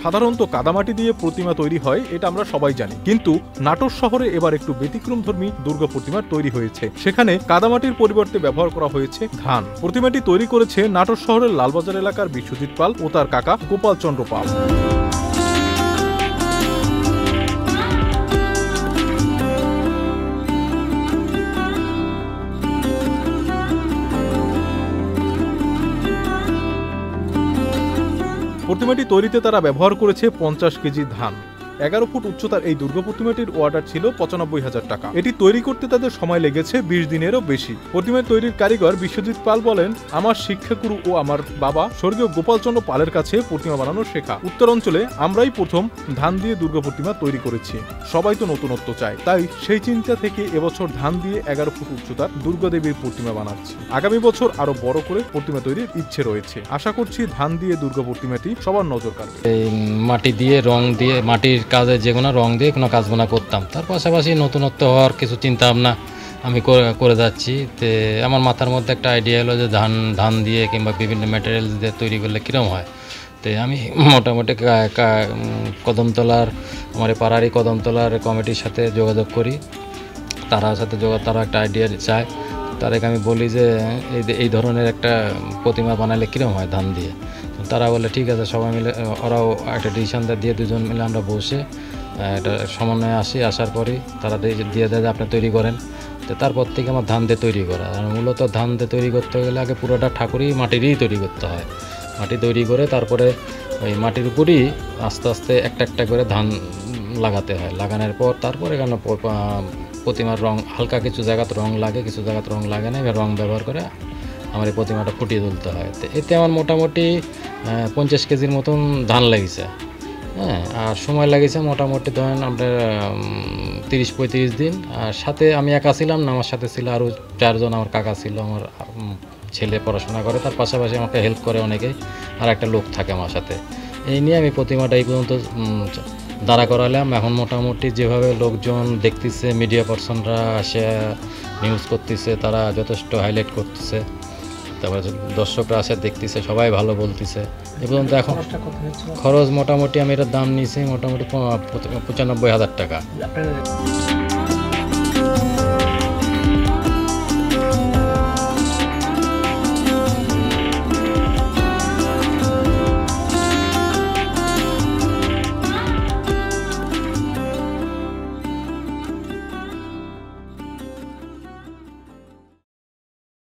সাধারণত কাদামাটি দিয়ে প্রতিমা তৈরি হয়, এটা আমরা সবাই জানি। কিন্তু নাটোর শহরে এবার একটু ব্যতিক্রমধর্মী দুর্গা প্রতিমা তৈরি হয়েছে। সেখানে কাদামাটির পরিবর্তে ব্যবহার করা হয়েছে ধান। প্রতিমাটি তৈরি করেছে নাটোর শহরের লালবাজার এলাকার বিশ্বজিৎ পাল ও তার কাকা গোপাল চন্দ্র পাল। প্রতিমাটি তৈরিতে তারা ব্যবহার করেছে 50 কেজি ধান। 11 ফুট উচ্চতার এই দুর্গা প্রতিমাটির অর্ডার ছিল 95,000 টাকা। এটি তৈরি করতে তাদের সময় লেগেছে 20 দিনেরও বেশি। প্রতিমা তৈরির কারিগর বিশ্বজিৎ পাল বলেন, আমার শিক্ষাগুরু ও আমার বাবা স্বর্গীয় গোপাল চন্দ্র পালের কাছে প্রতিমা বানানো শেখা। উত্তর অঞ্চলে আমরাই প্রথম ধান দিয়ে দুর্গা প্রতিমা তৈরি করেছি। সবাই তো নতুনত্ব চায়, তাই সেই চিন্তা থেকে এবছর ধান দিয়ে 11 ফুট উচ্চতার দুর্গা দেবীর প্রতিমা বানাচ্ছি। আগামী বছর আরো বড় করে প্রতিমা তৈরির ইচ্ছে রয়েছে। আশা করছি ধান দিয়ে দুর্গা প্রতিমাটি সবার নজর কাড়বে। মাটি দিয়ে রং দিয়ে মাটির কাজে যে কোনো রং দিয়ে কোনো কাজগুলো করতাম, তার পাশাপাশি নতুনত্ব হওয়ার কিছু চিন্তা ভাবনা আমি করে যাচ্ছি। তো আমার মাথার মধ্যে একটা আইডিয়া হলো যে ধান দিয়ে কিংবা বিভিন্ন ম্যাটেরিয়াল দিয়ে তৈরি করলে কীরকম হয়। তো আমি মোটামুটি কদমতলার আমার পাড়ারই কদমতলার কমিটির সাথে যোগাযোগ করি। তারা একটা আইডিয়া চায়। তাদেরকে আমি বলি যে এই ধরনের একটা প্রতিমা বানালে কীরকম হয় ধান দিয়ে। তারা বলে ঠিক আছে, সবাই মিলে ওরাও একটা ডিসিশন দিয়ে দুজন মিলে আমরা বসে একটা সমন্বয়ে আসার পরই তারা দিয়ে দেয় যে আপনি তৈরি করেন। তো তারপর থেকে আমার ধান দিয়ে তৈরি করা। আর মূলত ধান দিয়ে তৈরি করতে গেলে আগে পুরোটা ঠাকুরই মাটিরই তৈরি করতে হয়। মাটি তৈরি করে তারপরে ওই মাটির উপরই আস্তে আস্তে একটা করে ধান লাগাতে হয়। লাগানোর পর তারপর এখানে প্রতিমার রং হালকা কিছু জায়গাতে রং লাগে, কিছু জায়গাতে রং লাগে না। এবার রং ব্যবহার করে আমার এই প্রতিমাটা ফুটিয়ে তুলতে হয়। তো এতে আমার মোটামুটি 50 কেজির মতন ধান লেগেছে। হ্যাঁ, আর সময় লেগেছে মোটামুটি ধরেন আপনার 30-35 দিন। আর সাথে আমি একা ছিলাম না, আমার সাথে ছিল আরও 4 জন। আমার কাকা ছিল, আমার ছেলে পড়াশোনা করে, তার পাশাপাশি আমাকে হেল্প করে অনেকেই, আর একটা লোক থাকে আমার সাথে। এই নিয়ে আমি প্রতিমাটা এই পর্যন্ত দাঁড়া করালাম। এখন মোটামুটি যেভাবে লোকজন দেখতেছে, মিডিয়া পার্সনরা আসে নিউজ করতেছে, তারা যথেষ্ট হাইলাইট করতেছে। তারপরে দর্শকরা আসে দেখতেছে, সবাই ভালো বলতেছে। এ পর্যন্ত এখন খরচ মোটামুটি আমি এটার দাম নিয়েছি মোটামুটি 95,000 টাকা।